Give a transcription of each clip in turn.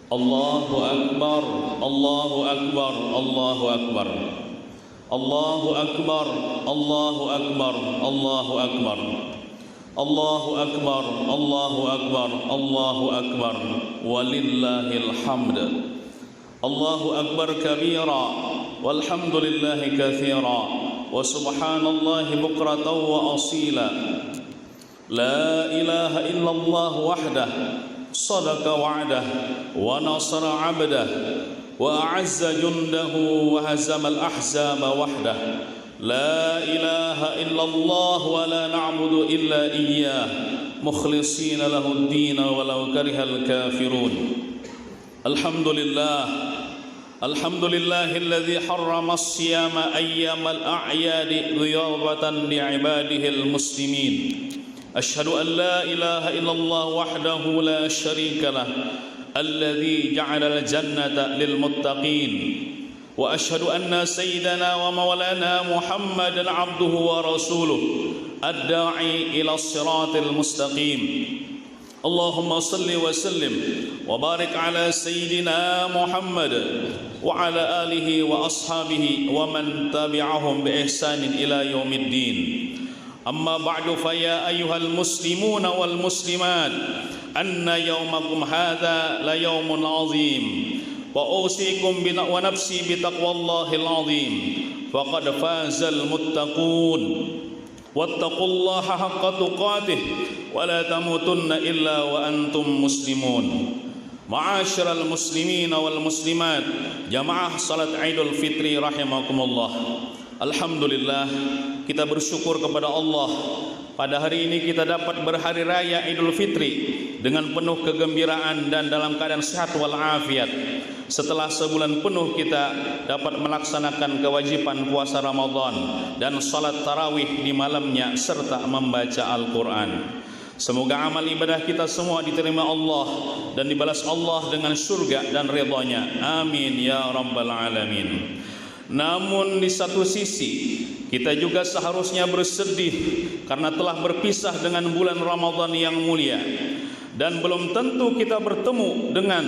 Allahu Akbar, Allahu Akbar, Allahu Akbar, Allahu Akbar, Allahu Akbar, Allahu Akbar, Allahu Akbar, Allahu Akbar, Allahu Akbar, walillahil hamd. Allahu Akbar kabira, walhamdulillahi katsira, wa subhanallahi bukratan wa asila. La ilaha illallah wahdah صدق وعده ونصر عبده وأعز جنده وهزم الأحزاب وحده لا إله إلا الله ولا نعبد إلا إياه مخلصين له الدين ولو كره الكافرون الحمد لله الذي حرم الصيام أيام الأعياد ضيافة لعباده المسلمين أشهد أن لا إله إلا الله وحده لا شريك له الذي جعل الجنة للمتقين وأشهد أن سيدنا ومولانا محمدا عبده ورسوله الداعي إلى الصراط المستقيم اللهم صل وسلم وبارك على سيدنا محمد وعلى آله وأصحابه ومن تبعهم بإحسان إلى يوم الدين أما بعد فيا أيها المسلمون والمسلمات أن يومكم هذا ليوم عظيم وأوصيكم ونفسي بتقوى الله العظيم فقد فاز المتقون واتقوا الله حق تقاته ولا تموتن إلا وأنتم مسلمون معاشر المسلمين والمسلمات جماعة صلاة عيد الفطر رحمكم الله. Alhamdulillah, kita bersyukur kepada Allah. Pada hari ini kita dapat berhari raya Idul Fitri dengan penuh kegembiraan dan dalam keadaan sehat walafiat. Setelah sebulan penuh kita dapat melaksanakan kewajiban puasa Ramadan dan salat tarawih di malamnya serta membaca Al-Quran. Semoga amal ibadah kita semua diterima Allah dan dibalas Allah dengan surga dan ridhanya. Amin ya rabbal alamin. Namun di satu sisi kita juga seharusnya bersedih karena telah berpisah dengan bulan Ramadan yang mulia dan belum tentu kita bertemu dengan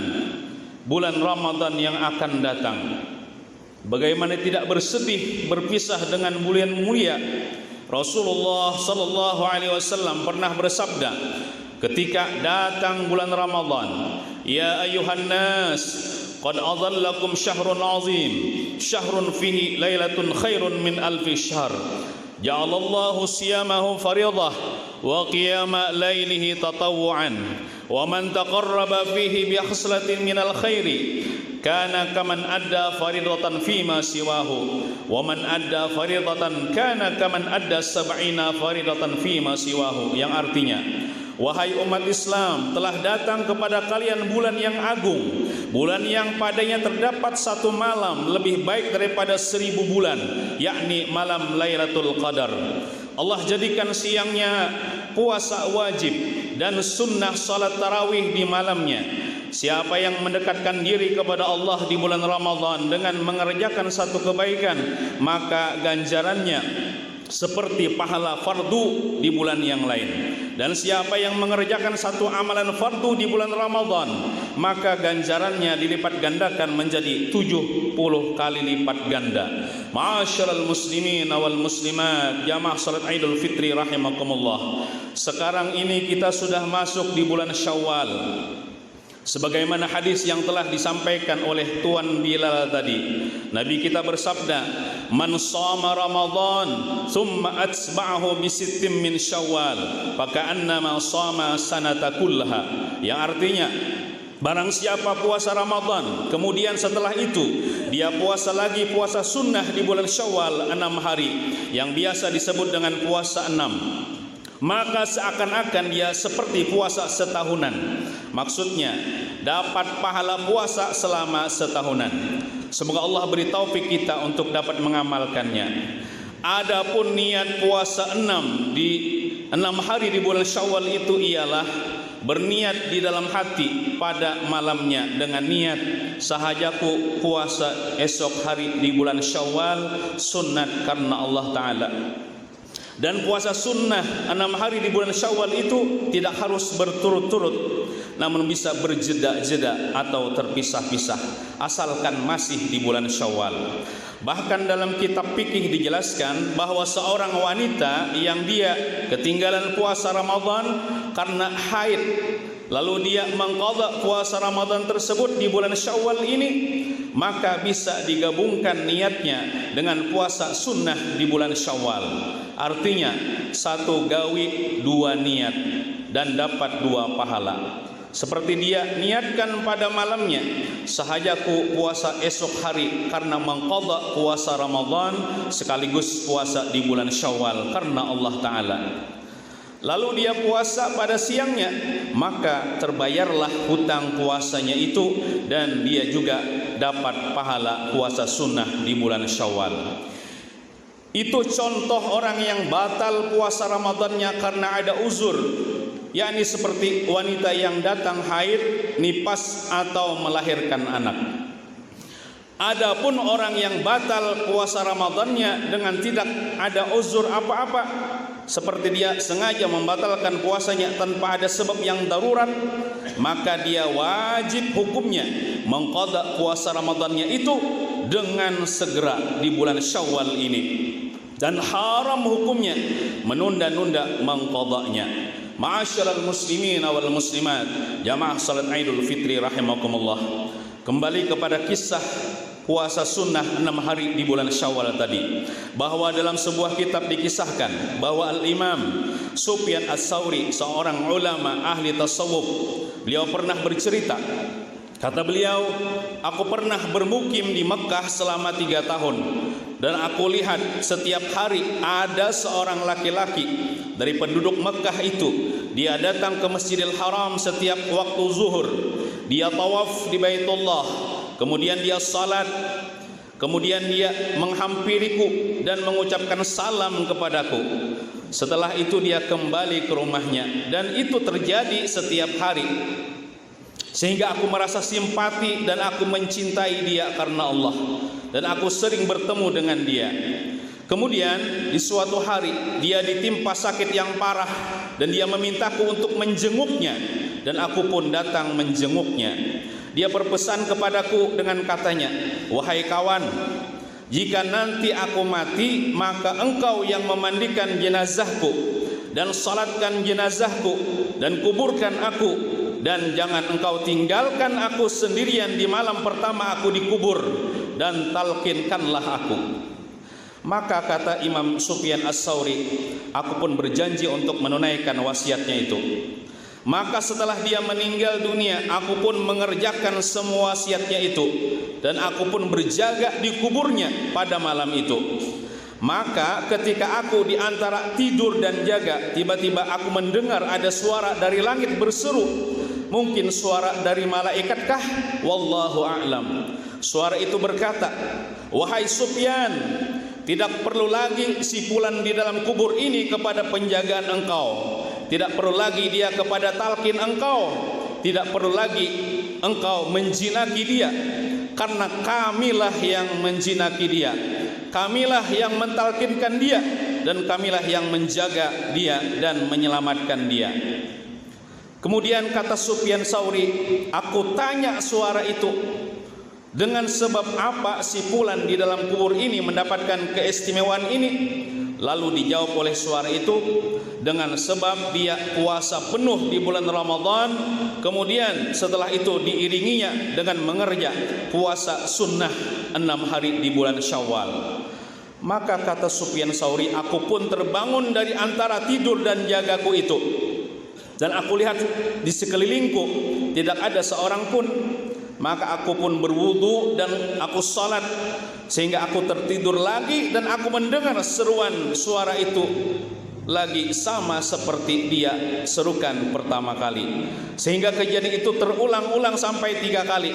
bulan Ramadan yang akan datang. Bagaimana tidak bersedih berpisah dengan bulan mulia? Rasulullah sallallahu alaihi wasallam pernah bersabda ketika datang bulan Ramadan, "Ya ayuhan nas, qad adhallakum syahrun azim, syahrun fihi lailatun khairun min alfi syahr. Ja'alallahu siyamahu faridah wa qiyama lailihi tatawwu'an. Wa man taqarraba fihi bi khaslatin minal khairi kana kaman adda faridatan fima siwahu. Wa man adda faridatan kana kaman adda sab'ina faridatan fima siwahu." Yang artinya, wahai umat Islam, telah datang kepada kalian bulan yang agung, bulan yang padanya terdapat satu malam lebih baik daripada 1000 bulan, yakni malam Lailatul Qadar. Allah jadikan siangnya puasa wajib dan sunnah salat tarawih di malamnya. Siapa yang mendekatkan diri kepada Allah di bulan Ramadan dengan mengerjakan satu kebaikan, maka ganjarannya seperti pahala fardu di bulan yang lain. Dan siapa yang mengerjakan satu amalan fardu di bulan Ramadan, maka ganjarannya dilipat gandakan menjadi 70 kali lipat ganda. Ma'asyiral muslimin wal muslimat, jamaah salat Idul Fitri rahimakumullah. Sekarang ini kita sudah masuk di bulan Syawal. Sebagaimana hadis yang telah disampaikan oleh Tuan Bilal tadi, Nabi kita bersabda, "Man shoma Ramadan thumma atsba'ahu bi sittin min Syawal, faka'annama shoma sanata kullaha." Yang artinya, barang siapa puasa Ramadan, kemudian setelah itu dia puasa lagi puasa sunnah di bulan Syawal 6 hari, yang biasa disebut dengan puasa 6, maka seakan-akan dia seperti puasa setahunan. Maksudnya dapat pahala puasa selama setahunan. Semoga Allah beri taufik kita untuk dapat mengamalkannya. Adapun niat puasa 6 di 6 hari di bulan Syawal itu ialah berniat di dalam hati pada malamnya dengan niat sahajaku puasa esok hari di bulan Syawal sunat karena Allah Ta'ala. Dan puasa sunnah 6 hari di bulan Syawal itu tidak harus berturut-turut, namun bisa berjeda-jeda atau terpisah-pisah asalkan masih di bulan Syawal. Bahkan dalam kitab fikih dijelaskan bahwa seorang wanita yang dia ketinggalan puasa Ramadan karena haid, lalu dia mengqadha puasa Ramadan tersebut di bulan Syawal ini, maka bisa digabungkan niatnya dengan puasa sunnah di bulan Syawal. Artinya 1 gawi 2 niat dan dapat 2 pahala. Seperti dia niatkan pada malamnya, sahajaku puasa esok hari karena mengqadha puasa Ramadan sekaligus puasa di bulan Syawal karena Allah Ta'ala. Lalu dia puasa pada siangnya, maka terbayarlah hutang puasanya itu dan dia juga dapat pahala puasa sunnah di bulan Syawal. Itu contoh orang yang batal puasa Ramadannya karena ada uzur, yakni seperti wanita yang datang haid, nifas atau melahirkan anak. Adapun orang yang batal puasa Ramadannya dengan tidak ada uzur apa-apa, seperti dia sengaja membatalkan puasanya tanpa ada sebab yang darurat, maka dia wajib hukumnya mengqadha puasa Ramadannya itu dengan segera di bulan Syawal ini, dan haram hukumnya menunda-nunda mengqadhanya. Ma'asyiral muslimin wal muslimat, jamaah salat Idul Fitri rahimakumullah. Kembali kepada kisah puasa sunnah 6 hari di bulan Syawal tadi, bahwa dalam sebuah kitab dikisahkan bahwa Al-Imam Sufyan Ats-Tsauri, seorang ulama ahli tasawuf, beliau pernah bercerita. Kata beliau, aku pernah bermukim di Mekah selama 3 tahun, dan aku lihat setiap hari ada seorang laki-laki dari penduduk Mekah itu, dia datang ke Masjidil Haram setiap waktu zuhur, dia tawaf di Baitullah, kemudian dia salat, kemudian dia menghampiriku dan mengucapkan salam kepadaku. Setelah itu dia kembali ke rumahnya, dan itu terjadi setiap hari, sehingga aku merasa simpati dan aku mencintai dia karena Allah, dan aku sering bertemu dengan dia. Kemudian di suatu hari dia ditimpa sakit yang parah dan dia memintaku untuk menjenguknya, dan aku pun datang menjenguknya. Dia berpesan kepadaku dengan katanya, wahai kawan, jika nanti aku mati, maka engkau yang memandikan jenazahku dan salatkan jenazahku dan kuburkan aku, dan jangan engkau tinggalkan aku sendirian di malam pertama aku dikubur, dan talqinkanlah aku. Maka kata Imam Sufyan Ats-Tsauri, aku pun berjanji untuk menunaikan wasiatnya itu. Maka setelah dia meninggal dunia, aku pun mengerjakan semua wasiatnya itu, dan aku pun berjaga di kuburnya pada malam itu. Maka ketika aku di antara tidur dan jaga, tiba-tiba aku mendengar ada suara dari langit berseru. Mungkin suara dari malaikatkah? Wallahu a'lam. Suara itu berkata, wahai Sufyan, tidak perlu lagi sipulan di dalam kubur ini kepada penjagaan engkau, tidak perlu lagi dia kepada talqin engkau, tidak perlu lagi engkau menjinaki dia, karena kamilah yang menjinaki dia, kamilah yang mentalkinkan dia, dan kamilah yang menjaga dia dan menyelamatkan dia. Kemudian kata Sufyan Tsauri, aku tanya suara itu, dengan sebab apa si fulan di dalam kubur ini mendapatkan keistimewaan ini? Lalu dijawab oleh suara itu, dengan sebab dia puasa penuh di bulan Ramadan, kemudian setelah itu diiringinya dengan mengerja puasa sunnah 6 hari di bulan Syawal. Maka kata Sufyan Tsauri, aku pun terbangun dari antara tidur dan jagaku itu, dan aku lihat di sekelilingku tidak ada seorang pun. Maka aku pun berwudu dan aku salat, sehingga aku tertidur lagi, dan aku mendengar seruan suara itu lagi sama seperti dia serukan pertama kali, sehingga kejadian itu terulang-ulang sampai 3 kali.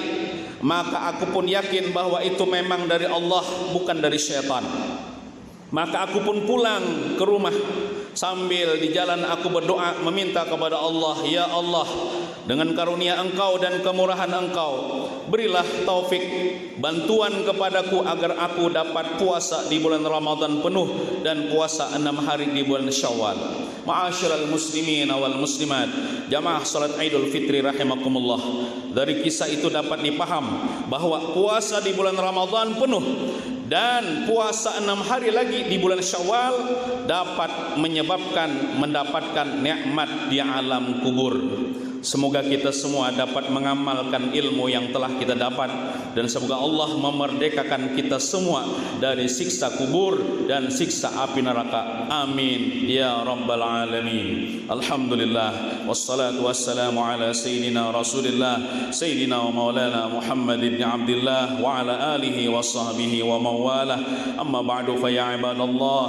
Maka aku pun yakin bahwa itu memang dari Allah, bukan dari syaitan. Maka aku pun pulang ke rumah, Sambil di jalan aku berdoa meminta kepada Allah, ya Allah, dengan karunia Engkau dan kemurahan Engkau, berilah taufik, bantuan kepadaku agar aku dapat puasa di bulan Ramadan penuh dan puasa 6 hari di bulan Syawal. Ma'asyiral muslimin wal muslimat, jamaah salat Idul Fitri rahimakumullah. Dari kisah itu dapat dipaham bahwa puasa di bulan Ramadan penuh dan puasa 6 hari lagi di bulan Syawal dapat menyebabkan mendapatkan nikmat di alam kubur. Semoga kita semua dapat mengamalkan ilmu yang telah kita dapat, dan semoga Allah memerdekakan kita semua dari siksa kubur dan siksa api neraka. Amin ya rabbal alamin. Alhamdulillah, wassalatu wassalamu ala sayyidina Rasulillah sayyidina wa maulana Muhammad ibn Abdullah wa ala alihi wa sahbihi wa mawalah. Amma ba'du, fa ya ibadallah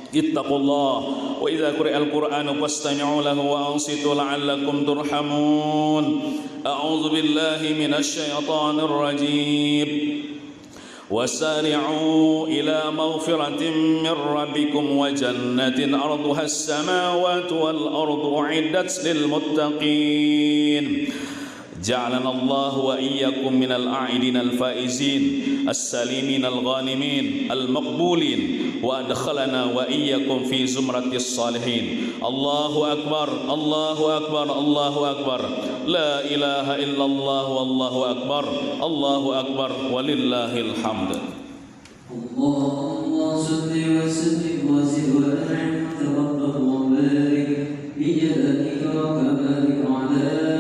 ittaqullah wa idza quri'al qur'anu fastami'u lahu wa ansitu la'allakum turhamun. A'udzu billahi minasy syaithanir rajim. Wasari'u ila maghfiratin min rabbikum wa jannatin 'arduha as-samawati wal ardu 'iddat lil muttaqin. جعلنا الله وإياكم من الأعدين الفائزين السالمين الغانمين المقبولين وأدخلنا وإياكم في زمرة الصالحين. الله أكبر الله أكبر الله أكبر، لا إله إلا الله والله أكبر الله أكبر ولله الحمد. اللهم صل وسلم وزد وأنعم وترضى وبارك بجلالك وكمالك على